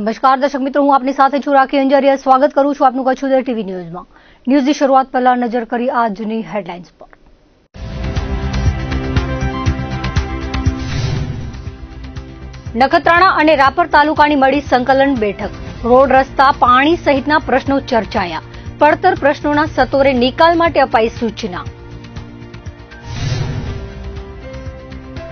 નમસ્કાર દર્શક મિત્રો, હું આપની સાથે છું રાખી અંજારિયા. સ્વાગત કરું છું આપનું કચ્છ ઉદય ટીવી ન્યૂઝમાં. ન્યૂઝની શરૂઆત પહેલા નજર કરી આજની હેડલાઇન્સ પર. નખત્રાણા અને રાપર તાલુકાની મળી સંકલન બેઠક. રોડ, રસ્તા, પાણી સહિતના પ્રશ્નો ચર્ચાયા. પડતર પ્રશ્નોના સત્વરે નિકાલ માટે અપાઈ સૂચના.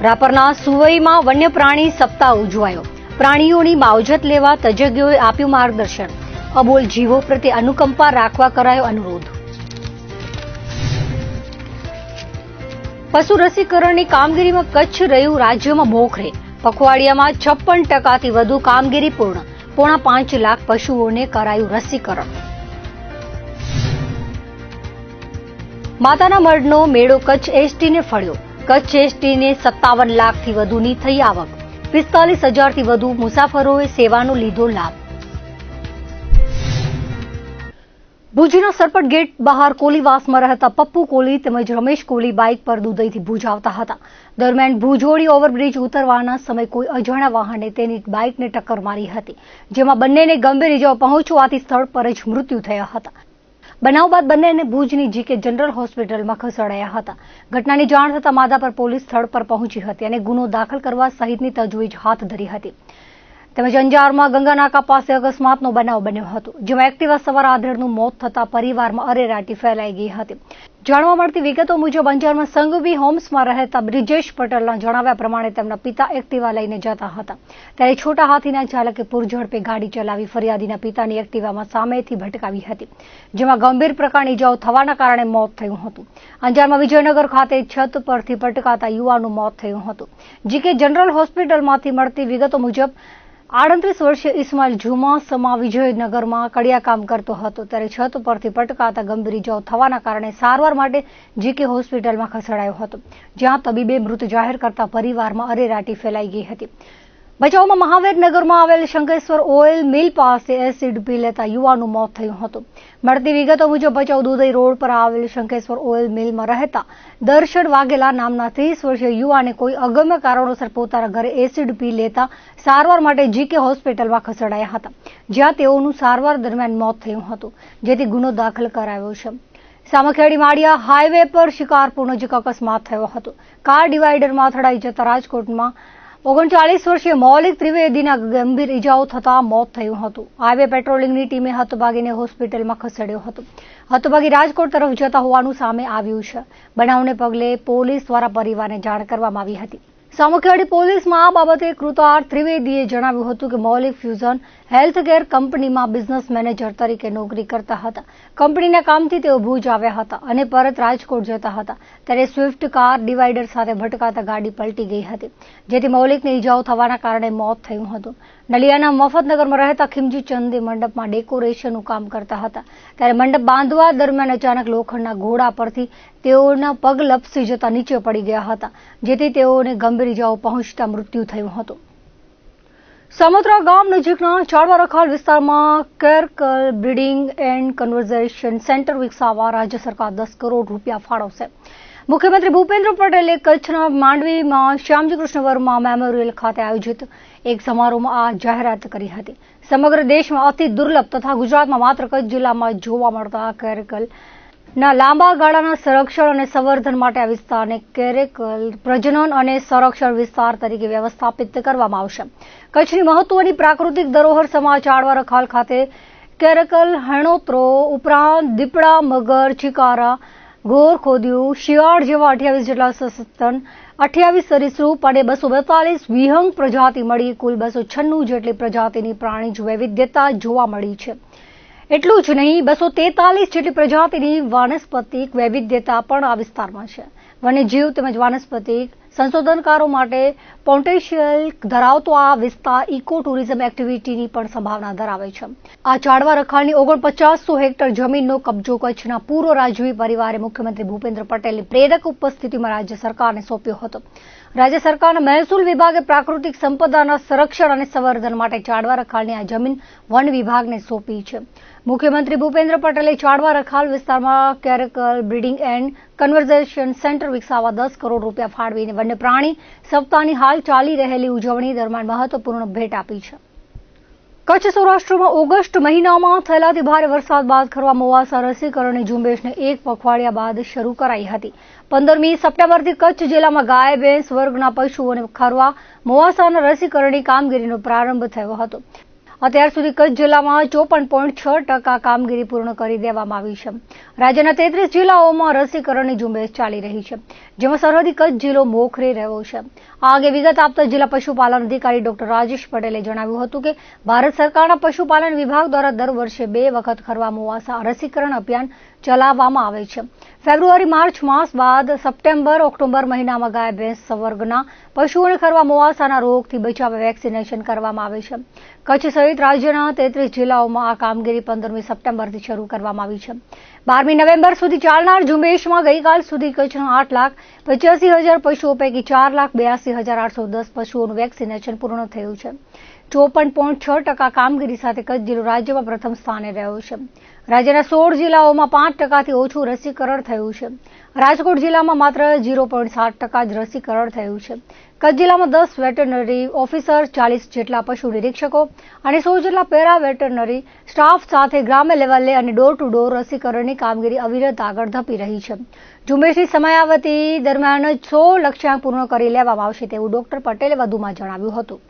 રાપરના સુવઈમાં વન્ય પ્રાણી સપ્તાહ ઉજવાયો. પ્રાણીઓની માવજત લેવા તજજ્ઞોએ આપ્યું માર્ગદર્શન. અબોલ જીવો પ્રત્યે અનુકંપા રાખવા કરાયો અનુરોધ. પશુ રસીકરણની કામગીરીમાં કચ્છ રહ્યું રાજ્યમાં મોખરે. પખવાડિયામાં 56% વધુ કામગીરી પૂર્ણ. 5.5 લાખ પશુઓને કરાયું રસીકરણ. માતાના મઢનો મેળો કચ્છ એસટીને ફળ્યો. કચ્છ એસટીને 57 લાખથી વધુની થઈ આવક. 45,000થી વધુ મુસાફરોએ સેવાનો લીધો લાભ. ભુજના સરપટ ગેટ બહાર કોલીવાસમાં રહેતા પપ્પુ કોલી તેમજ રમેશ કોલી બાઇક પર દુધઈથી ભુજ આવતા હતા. દરમિયાન ભુજોડી ઓવરબ્રિજ ઉતરવાના સમયે કોઈ અજાણ્યા વાહને તેની બાઇકને ટક્કર મારી હતી, જેમાં બંનેને ગંભીર ઇજાઓ પહોંચવાથી સ્થળ પર જ મૃત્યુ થયા હતા. બનાવ બાદ બંનેને ભુજની જીકે જનરલ હોસ્પિટલમાં ખસેડાયા હતા. ઘટનાની જાણ થતાં માધાપર પોલીસ સ્થળ પર પહોંચી હતી અને ગુનો દાખલ કરવા સહિતની તજવીજ હાથ ધરી હતી. તેમજ અંજારમાં ગંગાનાકા પાસે અકસ્માતનો બનાવ બન્યો હતો, જેમાં એક્ટિવા સવાર આધેડનું મોત થતા પરિવારમાં અરેરાટી ફેલાઈ ગઈ હતી. જાણવા મળતી વિગતો મુજબ અંજારમાં સંઘવી હોમ્સમાં રહેતા બ્રિજેશ પટેલના જણાવ્યા પ્રમાણે તેમના પિતા એક્ટિવા લઈને જતા હતા, ત્યારે છોટા હાથીના ચાલકે પૂરઝડપે ગાડી ચલાવી ફરિયાદીના પિતાની એક્ટિવામાં સામેથી ભટકાવી હતી, જેમાં ગંભીર પ્રકારની ઇજાઓ થવાના કારણે મોત થયું હતું. અંજારમાં વિજયનગર ખાતે છત પરથી પટકાતા યુવાનનું મોત થયું હતું. જીકે જનરલ હોસ્પિટલમાંથી મળતી વિગતો મુજબ 38 વર્ષીય ઇસ્માઇલ જુમાસમા વિજયનગરમાં કડિયા કામ કરતો હતો, ત્યારે છત પરથી પટકાતા ગંભીર ઇજાઓ થવાના કારણે સારવાર માટે જીકે હોસ્પિટલમાં ખસેડાયો હતો, જ્યાં તબીબે મૃત જાહેર કરતા પરિવારમાં અરેરાટી ફેલાઈ ગઈ હતી. ભચાઉમાં મહાવીરનગરમાં આવેલ શંકેશ્વર ઓઇલ મિલ પાસે એસિડ પી લેતા યુવાનનું મોત થયું હતું. મળતી વિગતો મુજબ ભચાઉ દુધઈ રોડ પર આવેલ શંકેશ્વર ઓઇલ મિલમાં રહેતા દર્શન વાઘેલા નામના 30 વર્ષીય યુવાને કોઈ અગમ્ય કારણોસર પોતાના ઘરે એસિડ પી લેતા સારવાર માટે જીકે હોસ્પિટલમાં ખસેડાયા હતા, જ્યાં તેઓનું સારવાર દરમિયાન મોત થયું હતું, જેથી ગુનો દાખલ કરાયો છે. સામખિયાળી માળિયા હાઈવે પર શિકારપુર નજીક અકસ્માત થયો હતો. કાર ડિવાઈડરમાં અથડાઈ જતા રાજકોટમાં 39 વર્ષીય મૌલિક ત્રિવેદીના ગંભીર ઇજાઓ થતા મોત થયું હતું. હાઈવે પેટ્રોલિંગની ટીમે હતભાગીને હોસ્પિટલમાં ખસેડ્યો હતો. હતભાગી રાજકોટ તરફ જતા હોવાનું સામે આવ્યું છે. બનાવને પગલે પોલીસ દ્વારા પરિવારને જાણ કરવામાં આવી હતી. સામખિયાળી પોલીસમાં આ બાબતે કૃતાર્થ ત્રિવેદીએ જણાવ્યું હતું કે મૌલિક ફ્યુઝન હેલ્થકેર કંપનીમાં બિઝનેસ મેનેજર તરીકે નોકરી કરતા હતા. કંપનીના કામથી તેઓ ભુજ આવ્યા હતા અને પરત રાજકોટ જતા હતા, ત્યારે સ્વિફ્ટ કાર ડિવાઈડર સાથે ભટકાતા ગાડી પલટી ગઈ હતી, જેથી મૌલિકને ઇજાઓ થવાના કારણે મોત થયું હતું. નલિયાના મફતનગરમાં રહેતા ખીમજી ચંદે મંડપમાં ડેકોરેશનનું કામ કરતા હતા, ત્યારે મંડપ બાંધવા દરમિયાન અચાનક લોખંડના ઘોડા પરથી તેઓના પગ લપસી જતા નીચે પડી ગયા હતા, જેથી તેઓને ગંભીર ઇજાઓ પહોંચતા મૃત્યુ થયું હતું. સમોત્રા ગામ નજીકના ચાડવા રખાલ વિસ્તારમાં કેરકલ બ્રીડિંગ એન્ડ કન્વર્ઝેશન સેન્ટર વિકસાવવા રાજ્ય સરકાર 10 કરોડ રૂપિયા ફાળવશે. મુખ્યમંત્રી ભૂપેન્દ્ર પટેલે કચ્છના માંડવીમાં શ્યામજી કૃષ્ણ વર્મા મેમોરિયલ ખાતે આયોજિત એક સમારોહમાં આ જાહેરાત કરી હતી. સમગ્ર દેશમાં અતિ દુર્લભ તથા ગુજરાતમાં માત્ર કચ્છ જિલ્લામાં જોવા મળતા કેરકલના લાંબા ગાળાના સંરક્ષણ અને સંવર્ધન માટે આ વિસ્તારને કેરકલ પ્રજનન અને સંરક્ષણ વિસ્તાર તરીકે વ્યવસ્થાપિત કરવામાં આવશે. કચ્છની મહત્વની પ્રાકૃતિક ધરોહર સમા ચાડવા રખાલ ખાતે કેરકલ, હણોત્રો ઉપરાંત દીપડા, મગર, ચિકારા, ઘોર ખોદિયું, શિયાળ જેવા 28 જેટલા સસ્તન, 28 સરીસૃપ અને 242 વિહંગ પ્રજાતિ મળી કુલ 296 જેટલી પ્રજાતિની પ્રાણીજ વૈવિધ્યતા જોવા મળી છે. એટલું જ નહીં, 243 જેટલી પ્રજાતિની વાનસ્પતિક વૈવિધ્યતા પણ આ વિસ્તારમાં છે. વન્યજીવ તેમજ વાનસ્પતિક સંશોધનકારો માટે પોટેન્શિયલ ધરાવતો આ વિસ્તાર ઇકો ટુરિઝમ એક્ટિવિટીની પણ સંભાવના ધરાવે છે. આ ચાડવા રખાલની 4900 હેક્ટર જમીનનો કબજો કચ્છના પૂર્વ રાજવી પરિવારે મુખ્યમંત્રી ભૂપેન્દ્ર પટેલની પ્રેરક ઉપસ્થિતિમાં રાજ્ય સરકારને સોંપ્યો હતો. રાજ્ય સરકારના મહેસૂલ વિભાગે પ્રાકૃતિક સંપદાના સંરક્ષણ અને સંવર્ધન માટે ચાડવા રખાલની આ જમીન વન વિભાગને સોંપી છે. મુખ્યમંત્રી ભૂપેન્દ્ર પટેલે ચાડવા રખાલ વિસ્તારમાં કેરકલ બ્રીડિંગ એન્ડ કન્વર્ઝેશન સેન્ટર વિકસાવવા 10 કરોડ રૂપિયા ફાળવીને વન્ય પ્રાણી સપ્તાહની હાલ ચાલી રહેલી ઉજવણી દરમિયાન મહત્વપૂર્ણ ભેટ આપી છે. કચ્છ સૌરાષ્ટ્રમાં ઓગસ્ટ મહિનામાં થયેલાથી ભારે વરસાદ બાદ ખરવા મોવાસા રસીકરણની ઝુંબેશને એક પખવાડિયા બાદ શરૂ કરાઈ હતી। 15મી સપ્ટેમ્બરથી કચ્છ જિલ્લામાં ગાય, ભેંસ વર્ગના પશુઓને ખરવા મોવાસાના રસીકરણની કામગીરીનો પ્રારંભ થયો હતો। અત્યાર સુધી કચ્છ જિલ્લામાં 54.6% કામગીરી પૂર્ણ કરી દેવામાં આવી છે। રાજ્યના 33 જિલ્લાઓમાં રસીકરણની ઝુંબેશ ચાલી રહી છે, જેમાં સરહદી કચ્છ જિલ્લો મોખરે રહ્યો છે। આ અંગે વિગત આપતા જિલ્લા પશુપાલન અધિકારી ડોક્ટર રાજેશ પટેલે જણાવ્યું હતું કે ભારત સરકારના પશુપાલન વિભાગ દ્વારા દર વર્ષે 2 વખત ખરવા મોવાસા રસીકરણ અભિયાન ચલાવવામાં આવે છે। ફેબ્રુઆરી-માર્ચ માસ બાદ સપ્ટેમ્બર-ઓક્ટોબર મહિનામાં ગાય, ભેંસ વર્ગના પશુઓને ખરવા મોવાસાના રોગથી બચાવવા વેક્સિનેશન કરવામાં આવે છે। કચ્છ સહિત રાજ્યના 33 જિલ્લાઓમાં આ કામગીરી 15મી સપ્ટેમ્બરથી શરૂ કરવામાં આવી છે। 12મી નવેમ્બર સુધી ચાલનાર ઝુંબેશમાં ગઈકાલ સુધી કચ્છના 8,85,000 પશુઓ પૈકી 4,82,810 પશુઓનું વેક્સિનેશન પૂર્ણ થયું છે। 54.6% કામગીરી સાથે કચ્છ જિલ્લો રાજ્યમાં પ્રથમ સ્થાને રહ્યો છે। રાજ્યના 16 જિલ્લાઓમાં 5%થી ઓછું રસીકરણ થયું છે। રાજકોટ જિલ્લામાં માત્ર 0.7% જ રસીકરણ થયું છે। કચ્છ જિલ્લામાં 10 વેટરનરી ઓફિસર, 40 જેટલા પશુ નિરીક્ષકો અને 100 જેટલા પેરા વેટરનરી સ્ટાફ સાથે ગ્રામ્ય લેવલે અને ડોર ટુ ડોર રસીકરણની કામગીરી અવિરત આગળ ધપી રહી છે। ઝુંબેશની સમયાવધિ દરમિયાન 100 લક્ષ્યાંક પૂર્ણ કરી લેવામાં આવશે તેવું ડોક્ટર પટેલે વધુમાં જણાવ્યું હતું।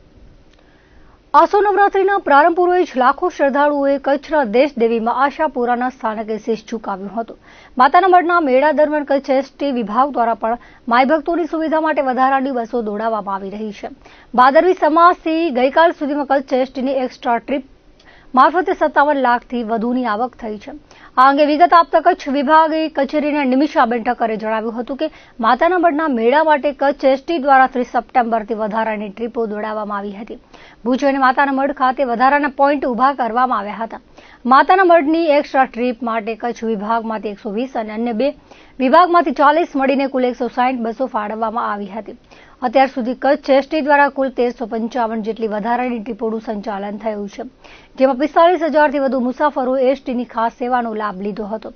આસો નવરાત્રીના પ્રારંભ પૂર્વે જ લાખો શ્રદ્ધાળુઓએ કચ્છના દેશદેવીમાં આશાપુરાના સ્થાનકે શીશ ઝુકાવ્યું હતું। માતાના મઢના મેળા દરમિયાન કચ્છ એસટી વિભાગ દ્વારા પણ માઈ ભક્તોની સુવિધા માટે વધારાની બસો દોડાવવામાં આવી રહી છે। ભાદરવી સમાસથી ગઈકાલ સુધીમાં કચ્છ એસટીની એક્સ્ટ્રા ટ્રીપ મારફતે 57 લાખથી વધુની આવક થઈ છે। આ અંગે વિગત આપતા કચ્છ વિભાગે કચેરીના નિમિષાબેન ઠક્કરે જણાવ્યું હતું કે માતાના મઢના મેળા માટે કચ્છ એસટી દ્વારા 30 સપ્ટેમ્બરથી વધારાની ટ્રીપો દોડાવવામાં આવી હતી। ભુજ અને માતાના મઢ ખાતે વધારાના પોઈન્ટ ઉભા કરવામાં આવ્યા હતા। માતાના મઢની એક્સ્ટ્રા ટ્રીપ માટે કચ્છ વિભાગમાંથી 120 અને અન્ય 2 વિભાગમાંથી 40 મળીને કુલ 160 બસો ફાળવવામાં આવી હતી। અત્યાર સુધી કચ્છ એસટી દ્વારા કુલ 1355 જેટલી વધારાની ટ્રીપોનું સંચાલન થયું છે, જેમાં 45,000થી વધુ મુસાફરોએ એસટીની ખાસ સેવાનો લાભ લીધો હતો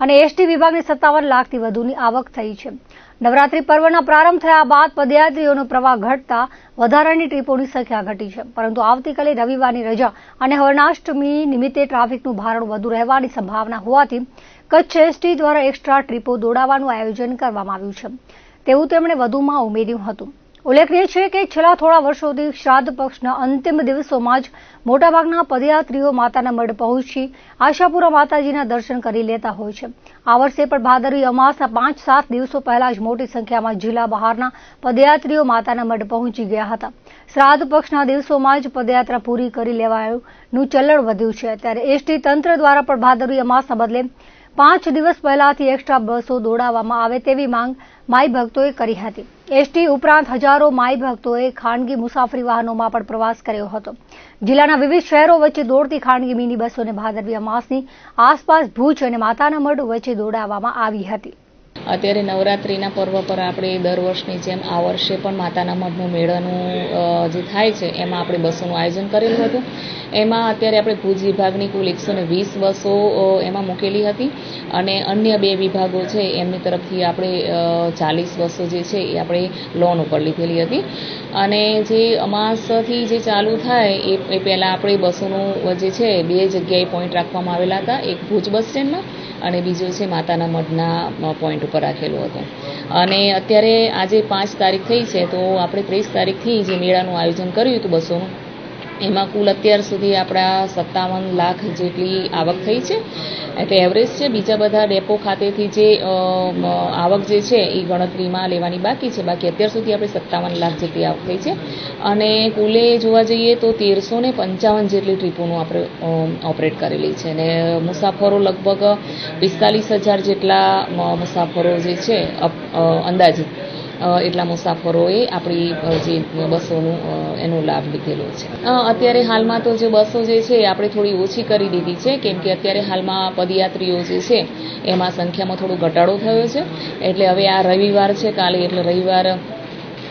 અને એસટી વિભાગને 57 લાખથી વધુની આવક થઈ છે। નવરાત્રી પર્વના પ્રારંભ થયા બાદ પદયાત્રીઓનો પ્રવાહ ઘટતા વધારાની ટ્રીપોની સંખ્યા ઘટી છે, પરંતુ આવતીકાલે રવિવારની રજા અને હવનાષ્ટમી નિમિત્તે ટ્રાફિકનું ભારણ વધુ રહેવાની સંભાવના હોવાથી કચ્છ એસટી દ્વારા એક્સ્ટ્રા ટ્રીપો દોડાવવાનું આયોજન કરવામાં આવ્યું છે તેવું તેમણે વધુમાં ઉમેર્યું હતું। ઉલ્લેખનીય છે કે છેલ્લા થોડા વર્ષોથી શ્રાદ્ધ પક્ષના અંતિમ દિવસોમાં જ મોટાભાગના પદયાત્રીઓ માતાના મઢ પહોંચી આશાપુરા માતાજીના દર્શન કરી લેતા હોય છે। આ વર્ષે પણ ભાદરવી અમાસના 5-7 દિવસો પહેલા જ મોટી સંખ્યામાં જિલ્લા બહારના પદયાત્રીઓ માતાના મઢ પહોંચી ગયા હતા। શ્રાદ્ધ પક્ષના દિવસોમાં જ પદયાત્રા પૂરી કરી લેવાનું ચલણ વધ્યું છે, ત્યારે એસટી તંત્ર દ્વારા પણ ભાદરવી અમાસના બદલે 5 દિવસ પહેલાથી એક્સ્ટ્રા બસો દોડાવવામાં આવે તેવી માંગ માઈ ભક્તોએ કરી હતી। એસટી ઉપરાંત હજારો માઈ ભક્તોએ ખાનગી મુસાફરી વાહનોમાં પણ પ્રવાસ કર્યો હતો। જિલ્લાના વિવિધ શહેરો વચ્ચે દોડતી ખાનગી મિની બસોને ભાદરવી અમાસની આસપાસ ભુજ અને માતાના મઢ વચ્ચે દોડાવવામાં આવી હતી। અત્યારે નવરાત્રિના પર્વ પર આપણે દર વર્ષની જેમ આ વર્ષે પણ માતાના મઢનું મેળાનું જે થાય છે એમાં આપણે બસોનું આયોજન કરેલું હતું। એમાં અત્યારે આપણે ભુજ વિભાગની કુલ 120 બસો એમાં મૂકેલી હતી અને અન્ય 2 વિભાગો છે એમની તરફથી આપણે 40 બસો જે છે એ આપણે લોન ઉપર લીધેલી હતી। અને જે અમાસથી જે ચાલુ થાય એ પહેલાં આપણે બસોનું જે છે 2 જગ્યાએ પોઈન્ટ રાખવામાં આવેલા હતા, એક ભુજ બસ સ્ટેન્ડમાં અને બીજો છે માતાના મઢના પોઈન્ટ ઉપર રાખેલો હતો। અને અત્યારે આજે 5 તારીખ થઈ છે, તો આપણે 30 તારીખથી જે મેળાનું આયોજન કર્યું હતું બસોનું, એમાં કુલ અત્યાર સુધી આપણા 57 લાખ જેટલી આવક થઈ છે, એટલે એવરેજ છે। બીજા બધા ડેપો ખાતેથી જે આવક જે છે એ ગણતરીમાં લેવાની બાકી છે, બાકી અત્યાર સુધી આપણે 57 લાખ જેટલી આવક થઈ છે। અને કુલે જોવા જઈએ તો 1355 જેટલી ટ્રીપોનું આપણે ઓપરેટ કરેલી છે અને મુસાફરો લગભગ 45,000 જેટલા મુસાફરો જે છે અંદાજિત એટલા મુસાફરોએ આપણી જે બસોનું એનો લાભ લીધેલો છે। અત્યારે હાલમાં તો જે બસો જે છે આપણે થોડી ઓછી કરી દીધી છે, કેમ કે અત્યારે હાલમાં પદયાત્રીઓ જે છે એમાં સંખ્યામાં થોડો ઘટાડો થયો છે, એટલે હવે આ રવિવાર છે કાલે, એટલે રવિવાર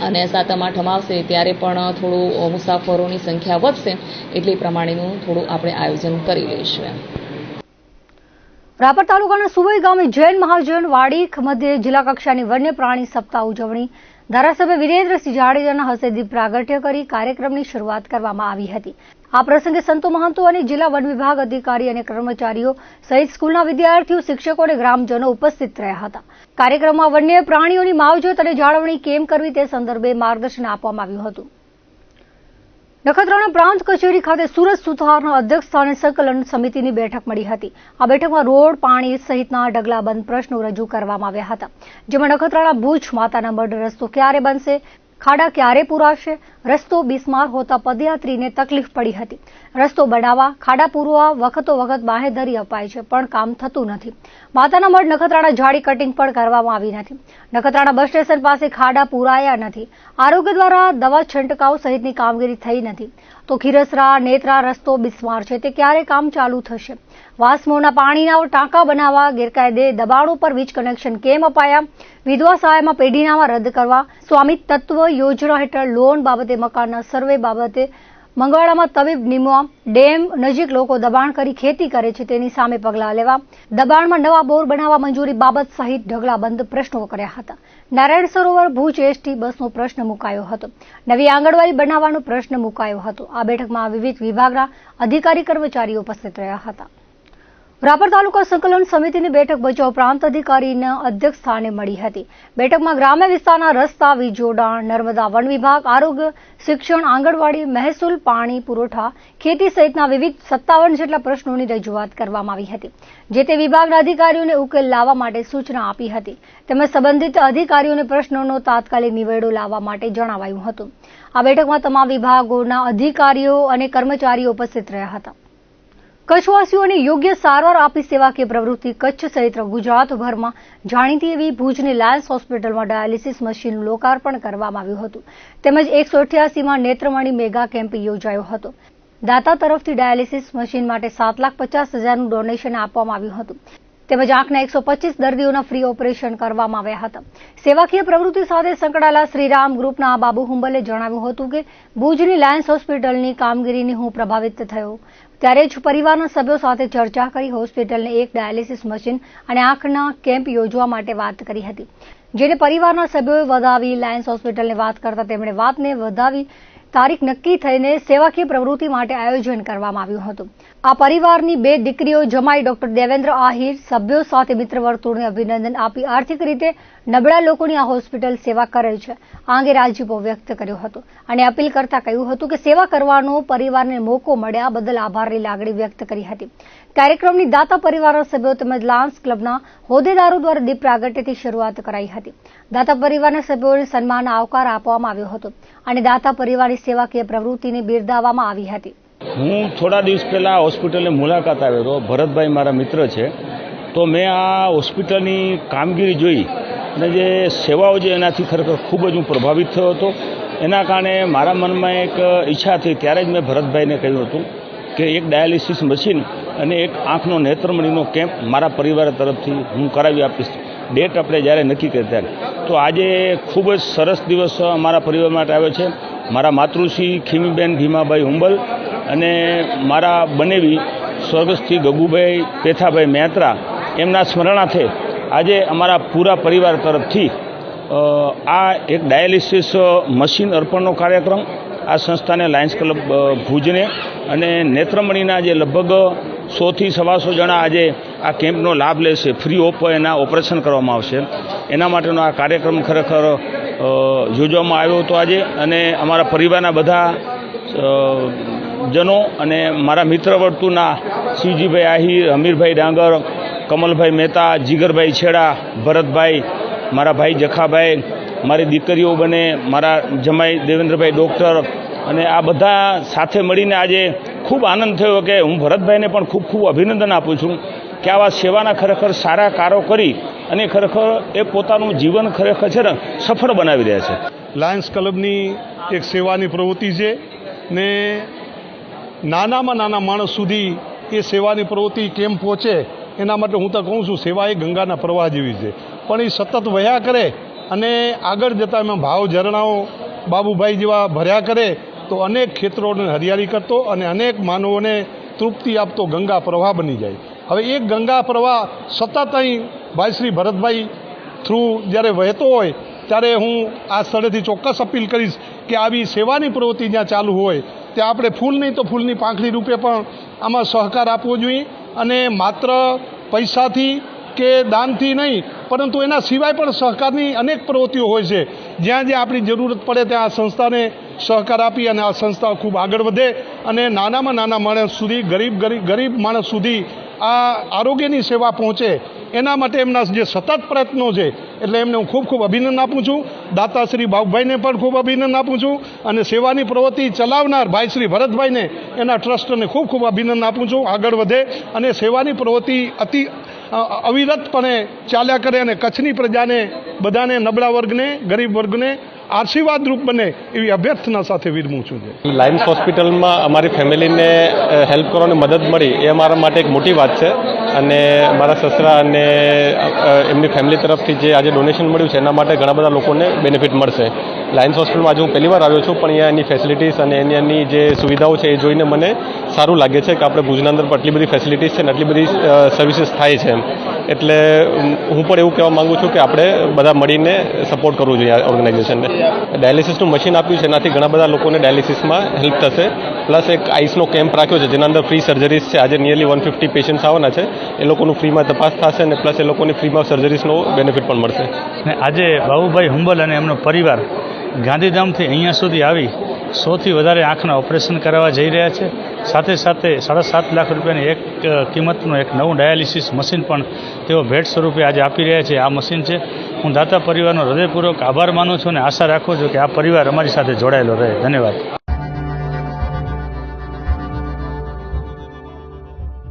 અને 7મ-8મ આવશે ત્યારે પણ થોડું મુસાફરોની સંખ્યા વધશે, એટલે પ્રમાણેનું થોડું આપણે આયોજન કરી લઈશું। રાપર તાલુકાના સુવઈ ગામે જૈન મહાજન વાડીખ મધ્યે જિલ્લા કક્ષાની વન્ય પ્રાણી સપ્તાહ ઉજવણી ધારાસભ્ય વિરેન્દ્રસિંહ જાડેજાના હસ્તે દીપ પ્રાગટ્ય કરી કાર્યક્રમની શરૂઆત કરવામાં આવી હતી। આ પ્રસંગે સંતો મહંતો અને જિલ્લા વન વિભાગ અધિકારી અને કર્મચારીઓ સહિત સ્કૂલના વિદ્યાર્થીઓ, શિક્ષકો અને ગ્રામજનો ઉપસ્થિત રહ્યા હતા. કાર્યક્રમમાં વન્ય પ્રાણીઓની માવજત અને જાળવણી કેમ કરવી તે સંદર્ભે માર્ગદર્શન આપવામાં આવ્યું હતું. નખત્રાણા પ્રાંત કચેરી ખાતે સુરત સુથારના અધ્યક્ષ સ્થાને સંકલન સમિતિની બેઠક મળી હતી. આ બેઠકમાં રોડ, પાણી સહિતના ઢગલાબંધ પ્રશ્નો રજૂ કરવામાં આવ્યા હતા, જેમાં નખત્રાણા ભુજ માતાના મઢ રસ્તો ક્યારે બનશે, ખાડા ક્યારે પૂરાશે, રસ્તો બિસ્માર હોતા પદયાત્રીને તકલીફ પડી હતી. રસ્તો બનાવવા, ખાડા પૂરવા વખતો વખત બાંહેધરી અપાય છે, પણ કામ થતું નથી. માતાના મઢ નખત્રાણા જાળી કટિંગ પણ કરવામાં આવી નથી. નખત્રાણા બસ સ્ટેશન પાસે ખાડા પૂરાયા નથી. આરોગ્ય દ્વારા દવા છંટકાવ સહિતની કામગીરી થઈ નથી. તો ખીરસરા નેત્રા રસ્તો બિસ્માર છે, તે ક્યારે કામ ચાલુ થશે? વાસ્મોના પાણીના ટાંકા બનાવવા ગેરકાયદે દબાણો પર વીજ કનેક્શન કેમ અપાયા? વિધવા સહાયમાં પેઢીનામા રદ કરવા, સ્વામી તત્વ યોજના હેઠળ લોન બાબતે, મકાનના સર્વે બાબતે, મંગળામાં તબીબ નિમવા, ડેમ નજીક લોકો દબાણ કરી ખેતી કરે છે તેની સામે પગલાં લેવા, દબાણમાં નવા બોર બનાવવા મંજૂરી બાબત સહિત ઢગલાબંધ પ્રશ્નો કર્યા હતા. નારાયણ સરોવર ભુજ એસટી બસનો પ્રશ્ન મુકાયો હતો. નવી આંગણવાડી બનાવવાનો પ્રશ્ન મુકાયો હતો. આ બેઠકમાં વિવિધ વિભાગના અધિકારી કર્મચારીઓ ઉપસ્થિત રહ્યા હતા. રાપર તાલુકા સંકલન સમિતિની બેઠક ભચાઉ પ્રાંત અધિકારીના અધ્યક્ષ સ્થાને મળી હતી. બેઠકમાં ગ્રામ્ય વિસ્તારના રસ્તા, વીજ જોડાણ, નર્મદા વન વિભાગ, આરોગ્ય, શિક્ષણ, આંગણવાડી, મહેસૂલ, પાણી પુરવઠા, ખેતી સહિતના વિવિધ 57 જેટલા પ્રશ્નોની રજૂઆત કરવામાં આવી હતી. જે તે વિભાગના અધિકારીઓને ઉકેલ લાવવા માટે સૂચના આપી હતી, તેમજ સંબંધિત અધિકારીઓને પ્રશ્નોનો તાત્કાલિક નિવેડો લાવવા માટે જણાવાયું હતું. આ બેઠકમાં તમામ વિભાગોના અધિકારીઓ અને કર્મચારીઓ ઉપસ્થિત રહ્યા હતા. કચ્છવાસીઓને યોગ્ય સારવાર આપી સેવાકીય પ્રવૃત્તિ કચ્છ સહિત ગુજરાતભરમાં જાણીતી એવી ભુજની લાયન્સ હોસ્પિટલમાં ડાયાલિસિસ મશીનનું લોકાર્પણ કરવામાં આવ્યું હતું. તેમજ 188માં નેત્રમણી મેગા કેમ્પ યોજાયો હતો. દાતા તરફથી ડાયાલિસિસ મશીન માટે 7,50,000નું ડોનેશન આપવામાં આવ્યું હતું. તેમજ આંખના 125 દર્દીઓના ફ્રી ઓપરેશન કરવામાં આવ્યા હતા. સેવાકીય પ્રવૃત્તિ સાથે સંકળાયેલા શ્રીરામ ગ્રુપના બાબુ હુંબલે જણાવ્યું હતું કે ભુજની લાયન્સ હોસ્પિટલની કામગીરીની હું પ્રભાવિત થયો, ત્યારે જ પરિવારના સભ્યો સાથે ચર્ચા કરી હોસ્પિટલને એક ડાયાલિસિસ મશીન અને આંખના કેમ્પ યોજવા માટે વાત કરી હતી, જેને પરિવારના સભ્યોએ વધાવી. લાયન્સ હોસ્પિટલને વાત કરતા તેમણે વાતને વધાવી તારીખ નક્કી થઈને સેવાકીય પ્રવૃત્તિ માટે આયોજન કરવામાં આવ્યું હતું. આ પરિવારની 2 દીકરીઓ જમાઈ ડોક્ટર દેવેન્દ્ર આહિર સભ્યો સાથે મિત્ર વર્તુળને અભિનંદન આપી આર્થિક રીતે નબળા લોકોની આ હોસ્પિટલ સેવા કરે છે, આ અંગે રાજીપો વ્યક્ત કર્યો હતો અને અપીલ કરતા કહ્યું હતું કે સેવા કરવાનો પરિવારને મોકો મળ્યા બદલ આભારની લાગણી વ્યક્ત કરી હતી. કાર્યક્રમની દાતા પરિવારના સભ્યો તેમજ લાયન્સ ક્લબના હોદ્દેદારો દ્વારા દીપ પ્રાગટ્યથી શરૂઆત કરાઈ હતી. દાતા પરિવારના સભ્યોને સન્માન આવકાર આપવામાં આવ્યો હતો અને દાતા પરિવારની સેવાકીય પ્રવૃત્તિને બિરદાવવામાં આવી હતી. હું થોડા દિવસ પહેલાં હોસ્પિટલની મુલાકાત આવ્યો હતો. ભરતભાઈ મારા મિત્ર છે, તો મેં આ હોસ્પિટલની કામગીરી જોઈ અને જે સેવાઓ છે એનાથી ખરેખર ખૂબ જ હું પ્રભાવિત થયો હતો. એના કારણે મારા મનમાં એક ઈચ્છા થઈ. ત્યારે જ મેં ભરતભાઈને કહ્યું હતું કે એક ડાયાલિસિસ મશીન અને એક આંખનો નેત્રમણીનો કેમ્પ મારા પરિવાર તરફથી હું કરાવી આપીશ. ડેટ આપણે જ્યારે નક્કી કરી ત્યારે તો આજે ખૂબ જ સરસ દિવસ અમારા પરિવાર માટે આવ્યો છે. મારા માતૃશ્રી ખીમીબેન ભીમાભાઈ હુંબલ અને મારા બનેવી સ્વર્ગસ્થી ગગુભાઈ પેથાભાઈ મહેત્રા, એમના સ્મરણાર્થે આજે અમારા પૂરા પરિવાર તરફથી આ એક ડાયાલિસિસ મશીન અર્પણનો કાર્યક્રમ આ સંસ્થાને લાયન્સ ક્લબ ભુજને અને નેત્રમણીના જે લગભગ 100થી 125 જણા આજે આ કેમ્પનો લાભ લેશે. ફ્રી ઓફ એના ઓપરેશન કરવામાં આવશે. એના માટેનો આ કાર્યક્રમ ખરેખર યોજવામાં આવ્યો હતો આજે. અને અમારા પરિવારના બધા જનો અને મારા મિત્ર વર્તુળના શિવજીભાઈ આહિર, અમીરભાઈ ડાંગર, કમલભાઈ મહેતા, જીગરભાઈ છેડા, ભરતભાઈ, મારા ભાઈ જખાભાઈ, મારી દીકરીઓ બને, મારા જમાઈ દેવેન્દ્રભાઈ ડૉક્ટર, અને આ બધા સાથે મળીને આજે ખૂબ આનંદ થયો કે હું ભરતભાઈને પણ ખૂબ ખૂબ અભિનંદન આપું છું કે આવા સેવાના ખરેખર સારા કાર્યો કરી અને ખરેખર એ પોતાનું જીવન ખરેખર છે ને સફળ બનાવી રહ્યા છે. લાયન્સ ક્લબની એક સેવાની પ્રવૃત્તિ છે ને નાનામાં નાના માણસ સુધી એ સેવાની પ્રવૃત્તિ કેમ પહોંચે એના માટે હું તો કહું છું સેવા એ ગંગાના પ્રવાહ જેવી છે, પણ એ સતત વહ્યા કરે અને આગળ જતાં એમાં ભાવ ઝરણાઓ બાબુભાઈ જેવા ભર્યા કરે તો અનેક ક્ષેત્રોને હરિયાળી કરતો અને અનેક માનવોને તૃપ્તિ આપતો ગંગા પ્રવાહ બની જાય. હવે એક ગંગા પ્રવાહ સતત અહીં ભાઈ શ્રી ભરતભાઈ થ્રુ જ્યારે વહેતો હોય ત્યારે હું આ સ્થળેથી ચોક્કસ અપીલ કરીશ કે આવી સેવાની પ્રવૃત્તિ જ્યાં ચાલુ હોય ત્યાં આપણે ફૂલ નહીં તો ફૂલની પાંખડી રૂપે પણ આમાં સહકાર આપવો જોઈએ અને માત્ર પૈસાથી કે દાનથી નહીં પરંતુ એના સિવાય પણ સહકારની અનેક પ્રવૃત્તિઓ હોય છે. જ્યાં જ્યાં આપણી જરૂરત પડે ત્યાં આ સંસ્થાને સહકાર આપી અને આ સંસ્થા ખૂબ આગળ વધે અને નાનામાં નાના માણસ સુધી ગરીબ માણસ સુધી આ આરોગ્યની સેવા પહોંચે એના માટે એમના જે સતત પ્રયત્નો છે એટલે એમને હું ખૂબ અભિનંદન આપું છું. દાતા શ્રી બાબુભાઈને પણ ખૂબ અભિનંદન આપું છું અને સેવાની પ્રવૃત્તિ ચલાવનાર ભાઈ શ્રી ભરતભાઈને એના ટ્રસ્ટને ખૂબ અભિનંદન આપું છું. આગળ વધે અને સેવાની પ્રવૃત્તિ અવિરતપણે ચાલ્યા કરે અને કચ્છની પ્રજાને બધાને નબળા વર્ગને ગરીબ વર્ગને આશીર્વાદરૂપ બને એવી અભ્યર્થના સાથે વિરમું છું. લાયન્સ હોસ્પિટલમાં અમારી ફેમિલીને હેલ્પ કરવાની મદદ મળી એ અમારા માટે એક મોટી વાત છે અને મારા સસરા અને એમની ફેમિલી તરફથી જે આજે ડોનેશન મળ્યું છે એના માટે ઘણા બધા લોકોને બેનિફિટ મળશે. લાયન્સ હોસ્પિટલમાં આજે હું પહેલી વાર આવ્યો છું પણ અહીંયા એની ફેસિલિટીઝ અને એની જે સુવિધાઓ છે એ જોઈને મને સારું લાગે છે કે આપણે ભુજના અંદર પણ આટલી બધી ફેસિલિટીઝ છે અને આટલી બધી સર્વિસીસ થાય છે એટલે હું પણ એવું કહેવા માગું છું કે આપણે બધા મળીને સપોર્ટ કરવું જોઈએ આ ઓર્ગેનાઇઝેશનને. ડાયાલિસિસનું મશીન આપ્યું છે એનાથી ઘણા બધા લોકોને ડાયાલિસિસમાં હેલ્પ થશે. પ્લસ એક આઈસનો કેમ્પ રાખ્યો છે જેના અંદર ફ્રી સર્જરીઝ છે. આજે નિયરલી 150 પેશન્ટ્સ આવવાના છે એ લોકોનું ફ્રીમાં તપાસ થશે અને પ્લસ એ લોકોને ફ્રીમાં સર્જરીસનો બેનિફિટ પણ મળશે. આજે બાબુભાઈ હુંબલ અને એમનો પરિવાર ગાંધીધામથી અહીંયા સુધી આવી 100થી વધારે આંખના ઓપરેશન કરાવવા જઈ રહ્યા છે. સાથે સાથે 7.5 લાખ રૂપિયાની એક કિંમતનું એક નવું ડાયાલિસિસ મશીન પણ તેઓ ભેટ સ્વરૂપે આજે આપી રહ્યા છે. આ મશીન છે. હું દાતા પરિવારનો હૃદયપૂર્વક આભાર માનું છું અને આશા રાખું છું કે આ પરિવાર અમારી સાથે જોડાયેલો રહે. ધન્યવાદ.